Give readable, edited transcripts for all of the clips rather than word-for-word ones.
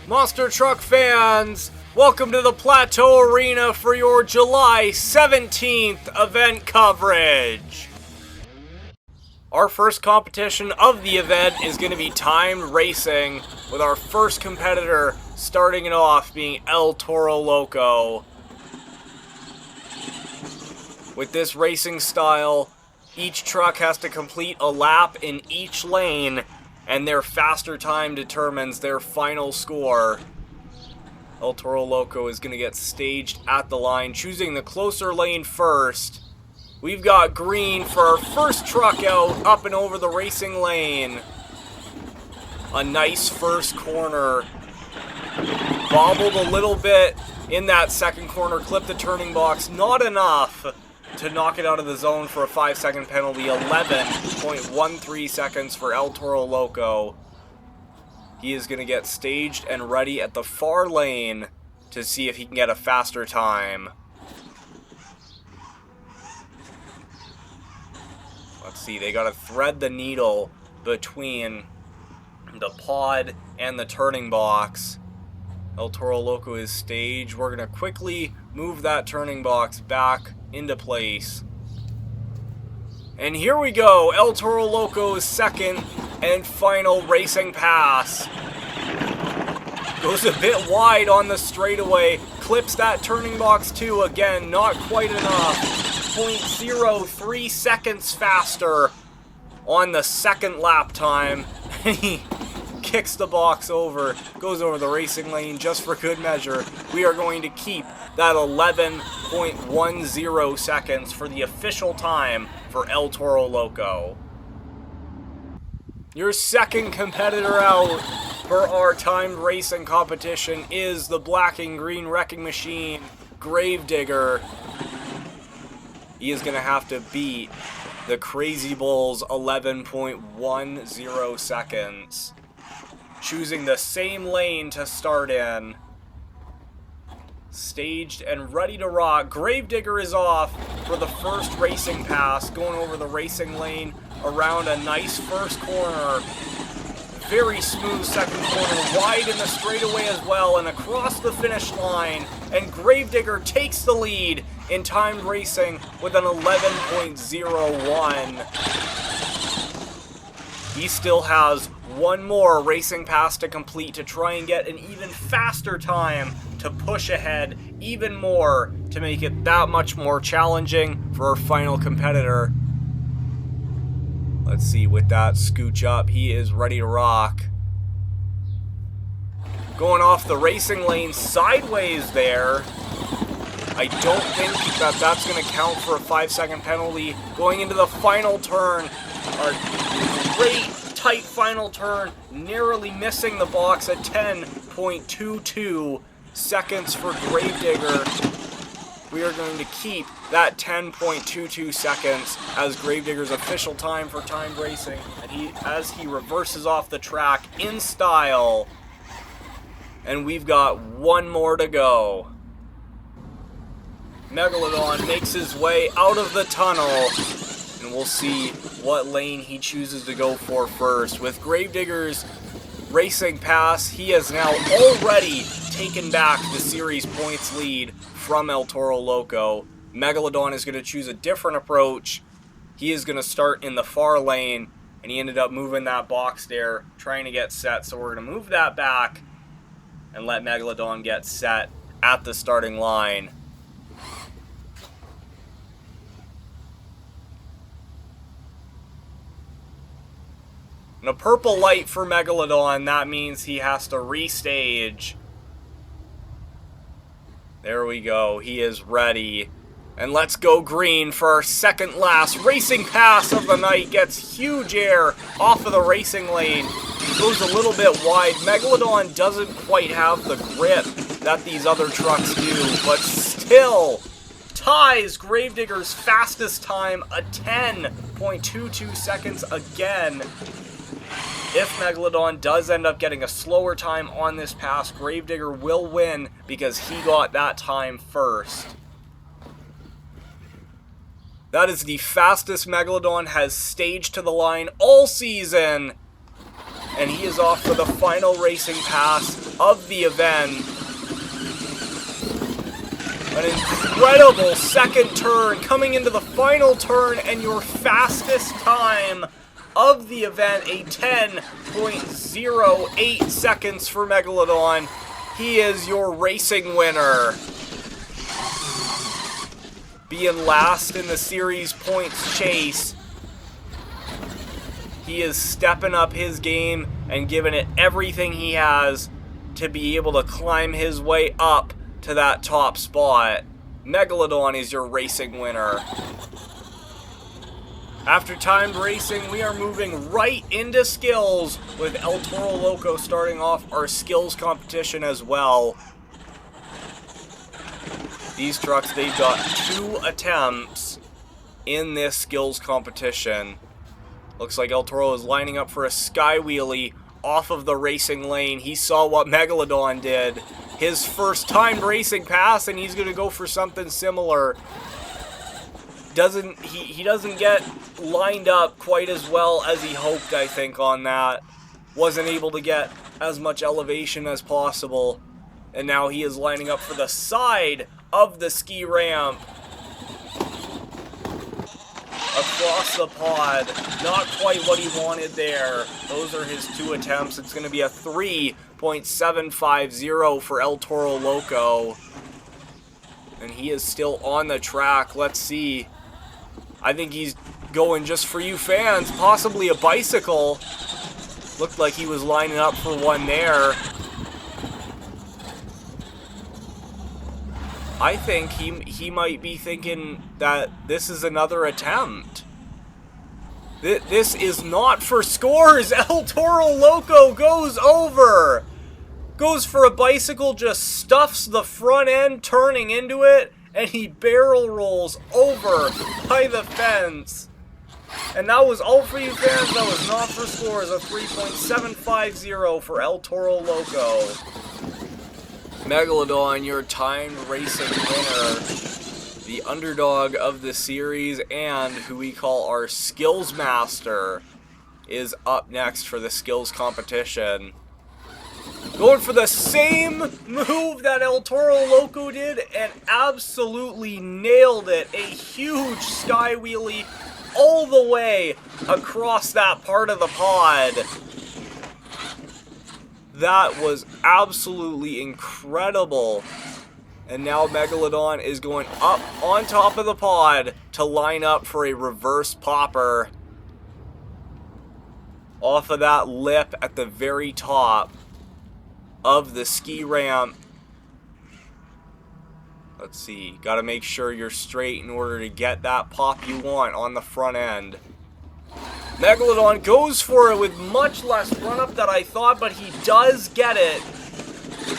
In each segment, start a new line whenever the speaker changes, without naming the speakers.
Monster Truck fans, welcome to the Plateau Arena for your July 17th event coverage. Our first competition of the event is going to be timed racing, with our first competitor starting it off being El Toro Loco. With this racing style, each truck has to complete a lap in each lane, and their faster time determines their final score. El Toro Loco is going to get staged at the line, choosing the closer lane first. We've got green for our first truck out, up and over the racing lane. A nice first corner. Bobbled a little bit in that second corner, clipped the turning box, not enough to knock it out of the zone for a 5-second penalty. 11.13 seconds for El Toro Loco. He is going to get staged and ready at the far lane to see if he can get a faster time. Let's see, they got to thread the needle between the pod and the turning box. El Toro Loco is staged. We're going to quickly move that turning box back into place. And here we go, El Toro Loco's second and final racing pass. Goes a bit wide on the straightaway, clips that turning box too. Again, not quite enough. 0.03 seconds faster on the second lap time. He kicks the box over, goes over the racing lane just for good measure. We are going to keep that 11.10 seconds for the official time for El Toro Loco. Your second competitor out for our timed racing competition is the black and green wrecking machine, Gravedigger. He is going to have to beat the Crazy Bull's 11.10 seconds. Choosing the same lane to start in. Staged and ready to rock. Gravedigger is off for the first racing pass, going over the racing lane around a nice first corner. Very smooth second corner, wide in the straightaway as well, and across the finish line. And Gravedigger takes the lead in timed racing with an 11.01. He still has one more racing pass to complete to try and get an even faster time to push ahead even more to make it that much more challenging for our final competitor. Let's see, with that scooch up, he is ready to rock. Going off the racing lane sideways there. I don't think that that's going to count for a 5-second penalty. Going into the final turn. A great tight final turn, narrowly missing the box at 10.22 seconds for Gravedigger. We are going to keep that 10.22 seconds as Gravedigger's official time for timed racing, and as he reverses off the track in style. And we've got one more to go. Megalodon makes his way out of the tunnel, and we'll see what lane he chooses to go for first. With Gravedigger's racing pass, he has now already taken back the series points lead from El Toro Loco. Megalodon is going to choose a different approach. He is going to start in the far lane, and he ended up moving that box there, trying to get set. So we're going to move that back and let Megalodon get set at the starting line. And a purple light for Megalodon, that means he has to restage. There we go, he is ready. And let's go green for our second last racing pass of the night. Gets huge air off of the racing lane. Goes a little bit wide. Megalodon doesn't quite have the grip that these other trucks do, but still ties Gravedigger's fastest time, a 10.22 seconds again. If Megalodon does end up getting a slower time on this pass, Gravedigger will win because he got that time first. That is the fastest Megalodon has staged to the line all season. And he is off for the final racing pass of the event. An incredible second turn coming into the final turn, and your fastest time of the event, a 10.08 seconds for Megalodon. He is your racing winner. Being last in the series points chase, he is stepping up his game and giving it everything he has to be able to climb his way up to that top spot. Megalodon is your racing winner. After timed racing, we are moving right into skills with El Toro Loco starting off our skills competition as well. These trucks, they've got 2 attempts in this skills competition. Looks like El Toro is lining up for a sky wheelie off of the racing lane. He saw what Megalodon did. His first time racing pass, and he's going to go for something similar. He doesn't get lined up quite as well as he hoped, I think, on that. Wasn't able to get as much elevation as possible. And now he is lining up for the side of the ski ramp. Across the pod. Not quite what he wanted there. Those are his 2 attempts. It's going to be a 3.750 for El Toro Loco. And he is still on the track. Let's see. I think he's going just for you fans. Possibly a bicycle. Looked like he was lining up for one there. I think he might be thinking that this is another attempt. This is not for scores. El Toro Loco goes over. Goes for a bicycle, just stuffs the front end turning into it, and he barrel rolls over by the fence. And that was all for you fans. That was not for scores. A 3.750 for El Toro Loco. Megalodon, your timed racing winner, the underdog of the series, and who we call our skills master, is up next for the skills competition. Going for the same move that El Toro Loco did and absolutely nailed it. A huge sky wheelie all the way across that part of the pod. That was absolutely incredible. And now Megalodon is going up on top of the pod to line up for a reverse popper off of that lip at the very top of the ski ramp. Let's see, gotta make sure you're straight in order to get that pop you want on the front end. Megalodon goes for it with much less run-up than I thought, but he does get it.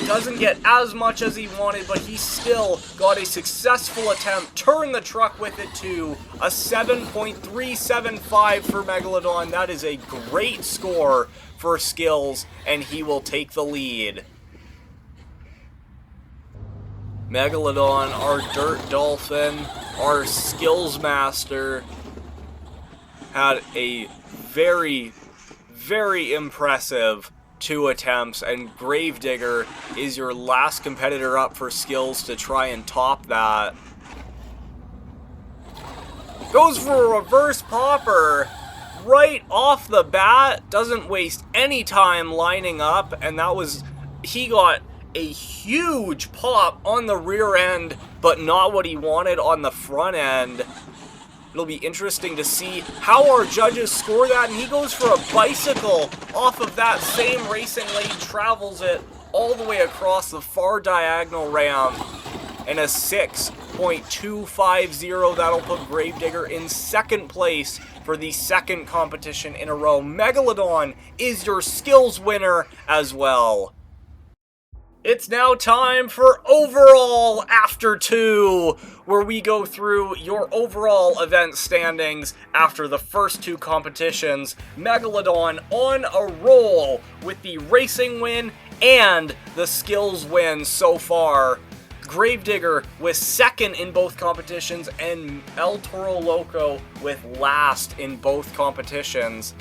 Doesn't get as much as he wanted, but he still got a successful attempt. Turned the truck with it too. A 7.375 for Megalodon. That is a great score for skills, and he will take the lead. Megalodon, our dirt dolphin, our skills master, had a very, very impressive 2 attempts, and Gravedigger is your last competitor up for skills to try and top that. Goes for a reverse popper right off the bat, doesn't waste any time lining up, and that was, he got a huge pop on the rear end, but not what he wanted on the front end. It'll be interesting to see how our judges score that, and he goes for a bicycle off of that same racing lane, travels it all the way across the far diagonal ramp, and a 6.250. That'll put Gravedigger in second place for the second competition in a row. Megalodon is your skills winner as well. It's now time for Overall After 2, where we go through your overall event standings after the first 2 competitions. Megalodon on a roll with the racing win and the skills win so far. Gravedigger with second in both competitions, and El Toro Loco with last in both competitions.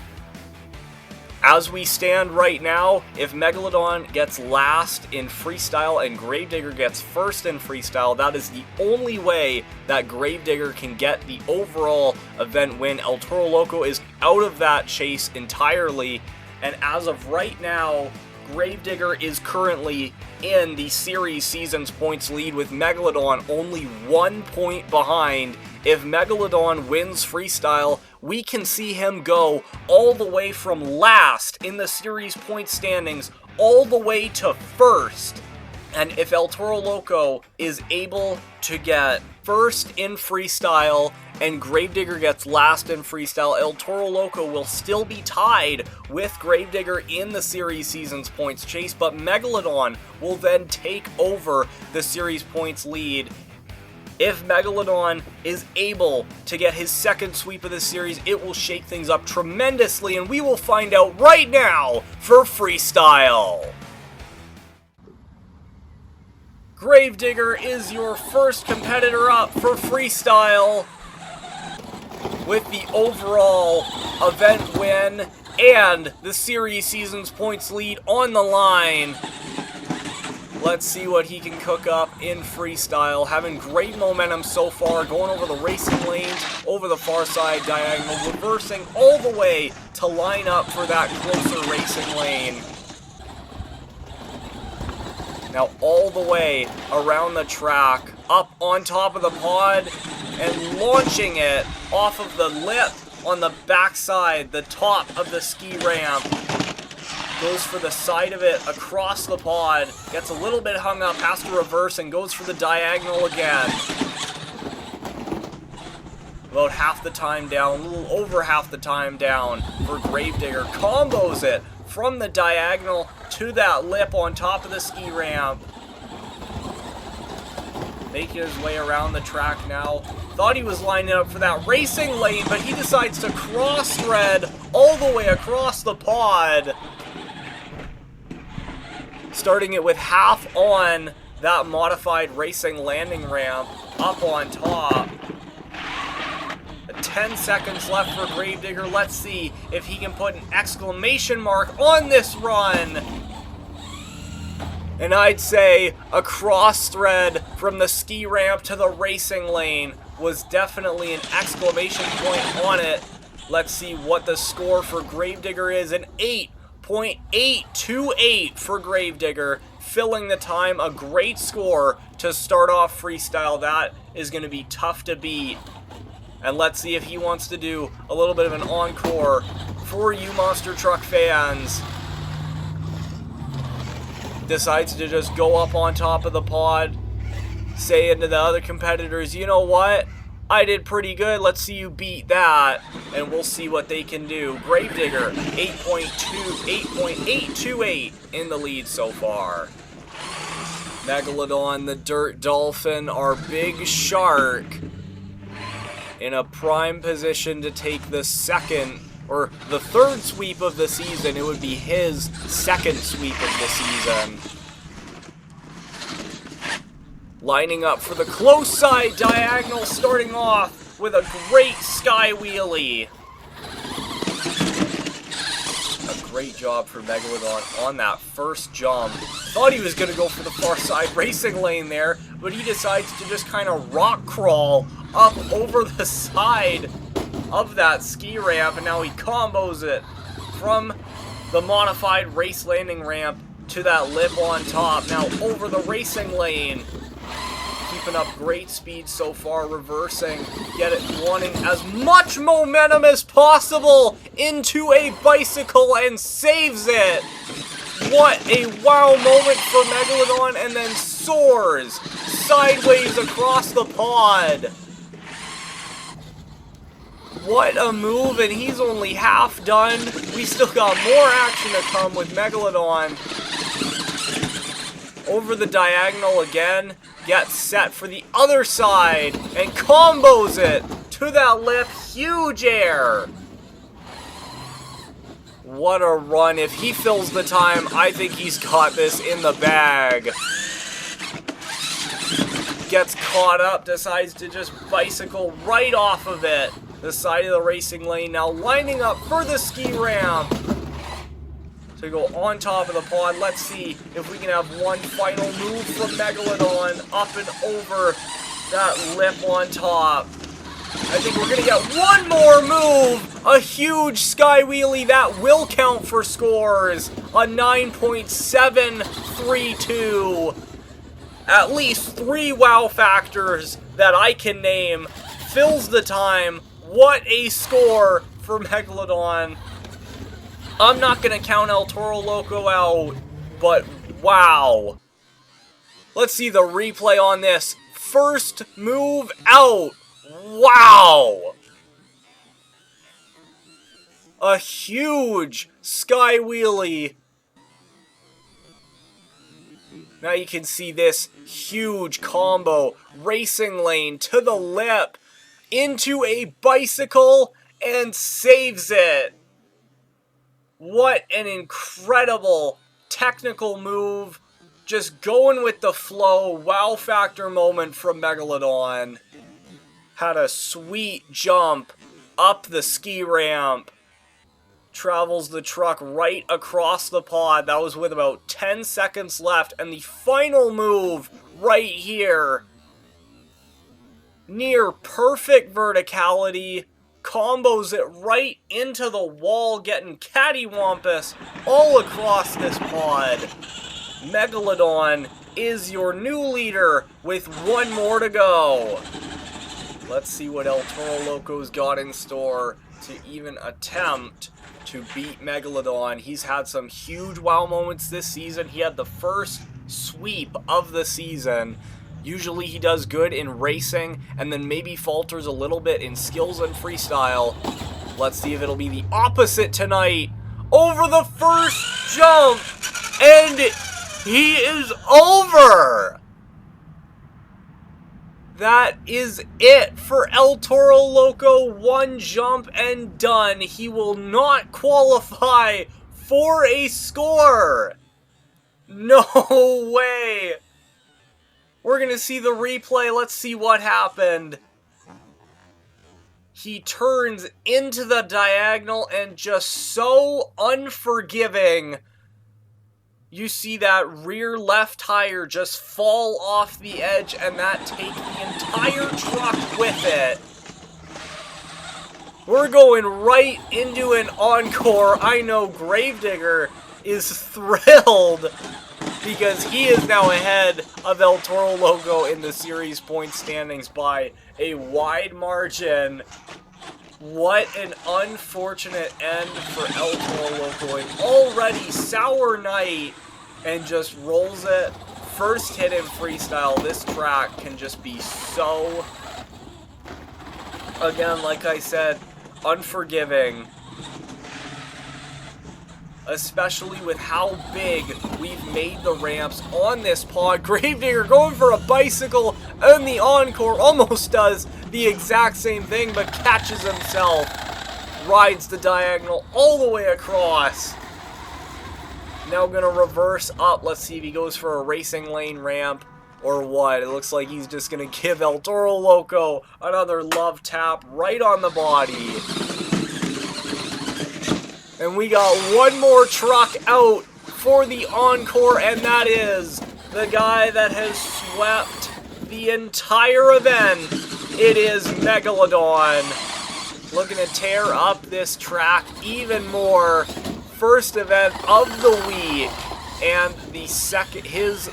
As we stand right now, if Megalodon gets last in freestyle and Gravedigger gets first in freestyle, that is the only way that Gravedigger can get the overall event win. El Toro Loco is out of that chase entirely, and as of right now, Gravedigger is currently in the series seasons points lead with Megalodon only 1 point behind. If Megalodon wins freestyle, we can see him go all the way from last in the series point standings all the way to first. And if El Toro Loco is able to get first in freestyle and Gravedigger gets last in freestyle, El Toro Loco will still be tied with Gravedigger in the series seasons points chase, but Megalodon will then take over the series points lead. If Megalodon is able to get his second sweep of the series, it will shake things up tremendously, and we will find out right now for freestyle. Gravedigger is your first competitor up for freestyle with the overall event win and the series seasons points lead on the line. Let's see what he can cook up in freestyle. Having great momentum so far, going over the racing lanes, over the far side diagonal, reversing all the way to line up for that closer racing lane. Now all the way around the track, up on top of the pod, and launching it off of the lip on the backside, the top of the ski ramp. Goes for the side of it across the pod, gets a little bit hung up, has to reverse, and goes for the diagonal again. About half the time down, a little over half the time down for Gravedigger. Combos it from the diagonal to that lip on top of the ski ramp. Making his way around the track now. Thought he was lining up for that racing lane, but he decides to cross-thread all the way across the pod. Starting it with half on that modified racing landing ramp up on top. 10 seconds left for Gravedigger. Let's see if he can put an exclamation mark on this run. And I'd say a cross thread from the ski ramp to the racing lane was definitely an exclamation point on it. Let's see what the score for Gravedigger is. An 8.828 for Gravedigger, filling the time. A great score to start off freestyle. That is going to be tough to beat. And let's see if he wants to do a little bit of an encore for you Monster Truck fans. Decides to just go up on top of the pod, saying to the other competitors, you know what? I did pretty good. Let's see you beat that, and we'll see what they can do. Gravedigger, 8.828 in the lead so far. Megalodon, the Dirt Dolphin, our big shark, in a prime position to take the second, or the third sweep of the season. It would be his second sweep of the season. Lining up for the close side diagonal, starting off with a great sky wheelie. A great job for Megalodon on that first jump. Thought he was going to go for the far side racing lane there, but he decides to just kind of rock crawl up over the side of that ski ramp, and now he combos it from the modified race landing ramp to that lip on top. Now over the racing lane. Keeping up great speed so far, reversing, wanting as much momentum as possible into a bicycle and saves it. What a wow moment for Megalodon, and then soars sideways across the pod. What a move, and he's only half done. We still got more action to come with Megalodon. Over the diagonal again, gets set for the other side, and combos it to that lip. Huge air. What a run. If he fills the time, I think he's got this in the bag. Gets caught up, decides to just bicycle right off of it. The side of the racing lane now lining up for the ski ramp. to go on top of the pod. Let's see if we can have one final move from Megalodon up and over that lip on top. I think we're going to get one more move. A huge sky wheelie that will count for scores. A 9.732. At least 3 wow factors that I can name. Fills the time. What a score for Megalodon. I'm not going to count El Toro Loco out, but wow. Let's see the replay on this. First move out. Wow. A huge sky wheelie. Now you can see this huge combo. Racing lane to the lip. Into a bicycle and saves it. What an incredible technical move. Just going with the flow. Wow factor moment from Megalodon. Had a sweet jump up the ski ramp. Travels the truck right across the pod. That was with about 10 seconds left. And the final move right here. Near perfect verticality. Combos it right into the wall, getting cattywampus all across this pod. Megalodon is your new leader with one more to go. Let's see what El Toro Loco's got in store to even attempt to beat Megalodon. He's had some huge wow moments this season. He had the first sweep of the season. Usually he does good in racing and then maybe falters a little bit in skills and freestyle. Let's see if it'll be the opposite tonight. Over the first jump, and he is over. That is it for El Toro Loco. One jump and done. He will not qualify for a score. No way. We're going to see the replay. Let's see what happened. He turns into the diagonal and just so unforgiving. You see that rear left tire just fall off the edge and that take the entire truck with it. We're going right into an encore. I know Gravedigger is thrilled because he is now ahead of El Toro Loco in the series point standings by a wide margin. What an unfortunate end for El Toro Loco. An already sour night and just rolls it. First hit in freestyle. This track can just be so, again, like I said, unforgiving. Especially with how big we've made the ramps on this pod. Gravedigger going for a bicycle, and the encore almost does the exact same thing, but catches himself. Rides the diagonal all the way across. Now gonna reverse up. Let's see if he goes for a racing lane ramp or what. It looks like he's just gonna give El Toro Loco another love tap right on the body. And we got one more truck out for the encore, and that is the guy that has swept the entire event. It is Megalodon. Looking to tear up this track even more. First event of the week, and his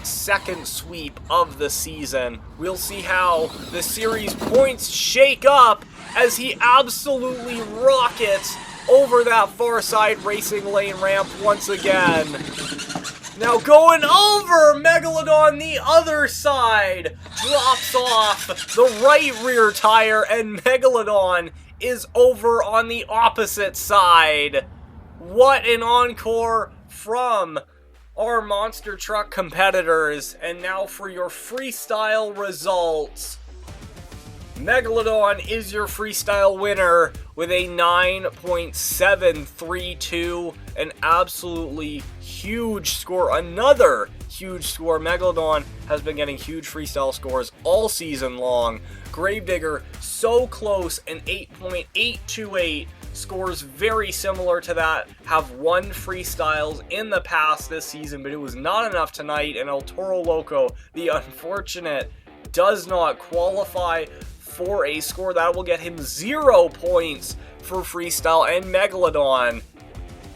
second sweep of the season. We'll see how the series points shake up as he absolutely rockets over that far side racing lane ramp once again. Now going over, Megalodon the other side drops off the right rear tire, and Megalodon is over on the opposite side. What an encore from our monster truck competitors. And now for your freestyle results. Megalodon is your freestyle winner with a 9.732, an absolutely huge score, another huge score. Megalodon has been getting huge freestyle scores all season long. Gravedigger so close, an 8.828, scores very similar to that have won freestyles in the past this season, but it was not enough tonight, and El Toro Loco, the unfortunate, does not qualify for a score. That will get him 0 points for freestyle, and Megalodon,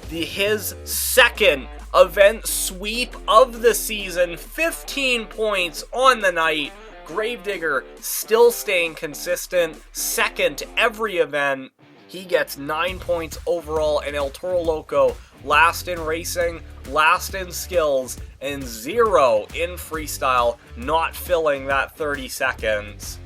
his second event sweep of the season, 15 points on the night. Gravedigger still staying consistent, second every event. He gets 9 points overall, and El Toro Loco last in racing, last in skills, and 0 in freestyle, not filling that 30 seconds.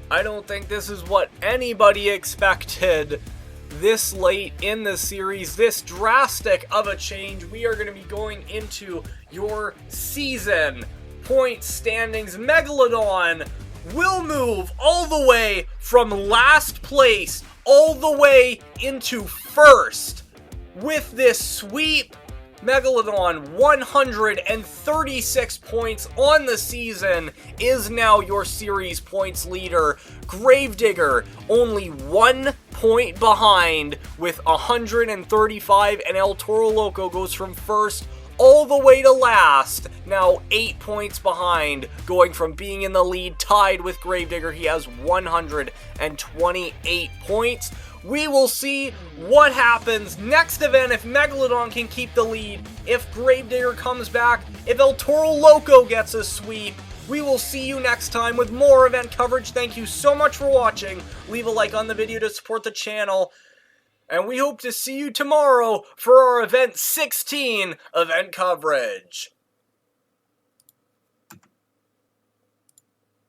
I don't think this is what anybody expected this late in the series, this drastic of a change. We are going to be going into your season point standings. Megalodon will move all the way from last place all the way into first with this sweep. Megalodon, 136 points on the season, is now your series points leader. Gravedigger, only 1 point behind with 135, and El Toro Loco goes from first all the way to last, now 8 points behind, going from being in the lead tied with Gravedigger. He has 128 points. We will see what happens next event, if Megalodon can keep the lead, if Gravedigger comes back, if El Toro Loco gets a sweep. We will see you next time with more event coverage. Thank you so much for watching. Leave a like on the video to support the channel. And we hope to see you tomorrow for our Event 16 event coverage.